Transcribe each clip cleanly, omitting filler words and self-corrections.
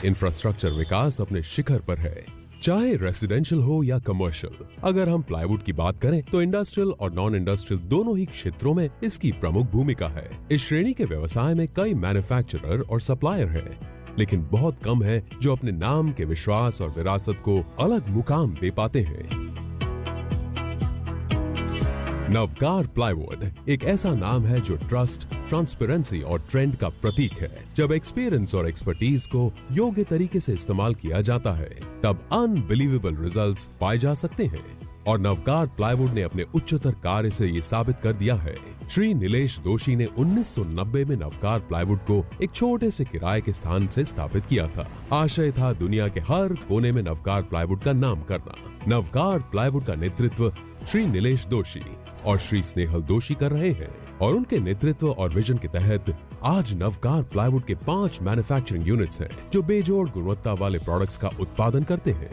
Infrastructure विकास अपने शिखर पर है, चाहे रेसिडेंशियल हो या कमर्शियल। अगर हम प्लाईवुड की बात करें तो इंडस्ट्रियल और नॉन इंडस्ट्रियल दोनों ही क्षेत्रों में इसकी प्रमुख भूमिका है। इस श्रेणी के व्यवसाय में कई मैन्युफैक्चरर और सप्लायर हैं, लेकिन बहुत कम है जो अपने नाम के विश्वास और विरासत को अलग मुकाम दे पाते हैं। नवकार प्लाईवुड एक ऐसा नाम है जो ट्रस्ट, ट्रांसपेरेंसी और ट्रेंड का प्रतीक है। जब एक्सपीरियंस और एक्सपर्टीज को योग्य तरीके से इस्तेमाल किया जाता है, तब अनबिलीवेबल रिजल्ट्स पाए जा सकते हैं। और नवकार प्लाईवुड ने अपने उच्चतर कार्य से ये साबित कर दिया है। श्री नीलेश दोशी ने 1990 में नवकार प्लाईवुड को एक छोटे से किराए के स्थान से स्थापित किया था। आशय था दुनिया के हर कोने में नवकार प्लाईवुड का नाम करना। नवकार प्लाईवुड का नेतृत्व श्री नीलेश दोशी और श्री स्नेहल दोशी कर रहे हैं, और उनके नेतृत्व और विजन के तहत आज नवकार प्लाईवुड के 5 मैन्युफैक्चरिंग यूनिट्स हैं जो बेजोड़ गुणवत्ता वाले प्रोडक्ट्स का उत्पादन करते हैं।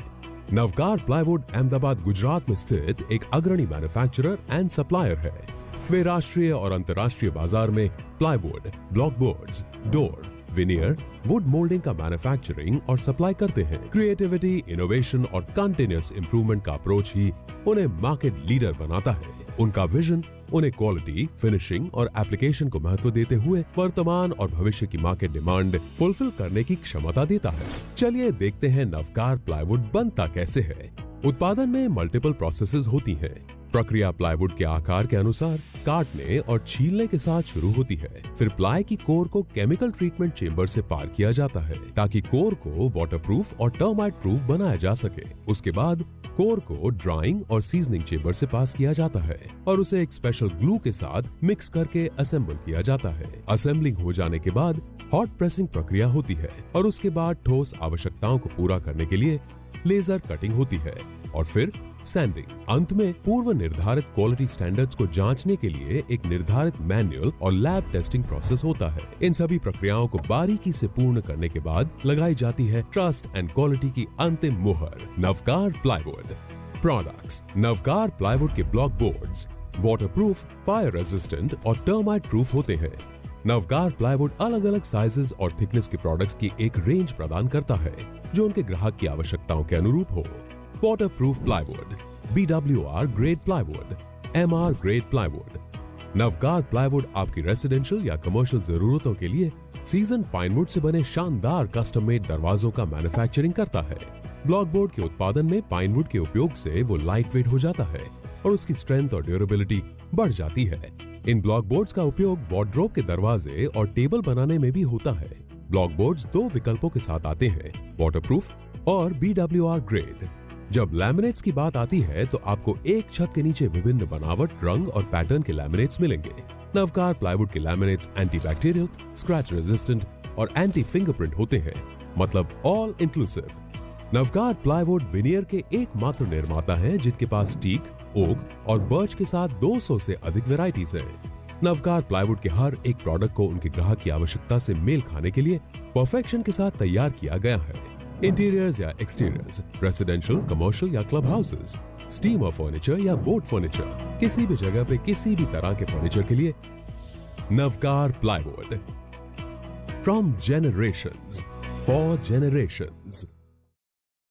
नवकार प्लाईवुड अहमदाबाद, गुजरात में स्थित एक अग्रणी मैन्युफैक्चरर एंड सप्लायर है। वे राष्ट्रीय और अंतर्राष्ट्रीय बाजार में plywood, block boards, door, veneer, would moulding का मैन्युफैक्चरिंग और सप्लाई करते हैं। क्रिएटिविटी, इनोवेशन और कंटिन्यूअस इंप्रूवमेंट का अप्रोच ही उन्हें मार्केट लीडर बनाता है। उनका विजन उन्हें क्वालिटी, फिनिशिंग और एप्लीकेशन को महत्व देते हुए वर्तमान और भविष्य की मार्केट डिमांड फुलफिल करने की क्षमता देता है। चलिए देखते हैं नवकार प्लाईवुड बनता कैसे है। उत्पादन में मल्टीपल प्रोसेसेस होती हैं। प्रक्रिया प्लाईवुड के आकार के अनुसार काटने और छीलने के साथ शुरू होती है। फिर प्लाई की कोर को केमिकल ट्रीटमेंट चेंबर से पार किया जाता है ताकि कोर को वाटरप्रूफ और टर्माइट प्रूफ बनाया जा सके। उसके बाद कोर को ड्राइंग और सीजनिंग चेंबर से पास किया जाता है और उसे एक स्पेशल ग्लू के साथ मिक्स करके असेंबल किया जाता है। असेंबलिंग हो जाने के बाद हॉट प्रेसिंग प्रक्रिया होती है और उसके बाद ठोस आवश्यकताओं को पूरा करने के लिए लेजर कटिंग होती है और फिर सैंडिंग। अंत में पूर्व निर्धारित क्वालिटी स्टैंडर्ड्स को जांचने के लिए एक निर्धारित मैन्युअल और लैब टेस्टिंग प्रोसेस होता है। इन सभी प्रक्रियाओं को बारीकी से पूर्ण करने के बाद लगाई जाती है ट्रस्ट एंड क्वालिटी की अंतिम मुहर। Navkar plywood products. Navkar plywood के block boards waterproof, fire resistant और टर्माइट प्रूफ होते हैं। नवकार प्लाईवुड अलग अलग साइजेस और थिकनेस के प्रोडक्ट्स की एक रेंज प्रदान करता है जो उनके ग्राहक की आवश्यकताओं के अनुरूप हो। Waterproof plywood, BWR grade plywood, MR grade plywood. Navkar plywood आपकी रेसिडेंशियल या कमर्शियल जरूरतों के लिए सीजन पाइनवुड से बने शानदार कस्टम मेड दरवाजों का मैन्युफैक्चरिंग करता है। ब्लॉक बोर्ड के उत्पादन में पाइनवुड के उपयोग से वो लाइट वेट हो जाता है और उसकी स्ट्रेंथ और ड्यूरेबिलिटी बढ़ जाती है। इन ब्लॉक बोर्ड्स का उपयोग वार्डरोब के दरवाजे और टेबल बनाने में भी होता है। ब्लॉक बोर्ड्स 2 विकल्पों के साथ आते हैं, वाटरप्रूफ और BWR ग्रेड। जब लैमिनेट्स की बात आती है तो आपको एक छत के नीचे विभिन्न बनावट, रंग और पैटर्न के लैमिनेट्स मिलेंगे। नवकार प्लाईवुड के laminates anti bacterial, scratch resistant और एंटी फिंगरप्रिंट होते हैं, मतलब all inclusive. Navkar plywood veneer के एकमात्र निर्माता हैं जिनके पास टीक, ओक और बर्च के साथ 200 से अधिक वैरायटीज हैं। नवकार प्लाईवुड के हर एक प्रोडक्ट को उनके ग्राहक की आवश्यकता से मेल खाने के लिए परफेक्शन के साथ तैयार किया गया है। इंटीरियर्स या एक्सटीरियर्स, रेसिडेंशियल, कमर्शियल या क्लब हाउसेस, स्टीमर फर्नीचर या बोर्ड फर्नीचर, किसी भी जगह पे किसी भी तरह के फर्नीचर के लिए Navkar plywood. From generations for generations.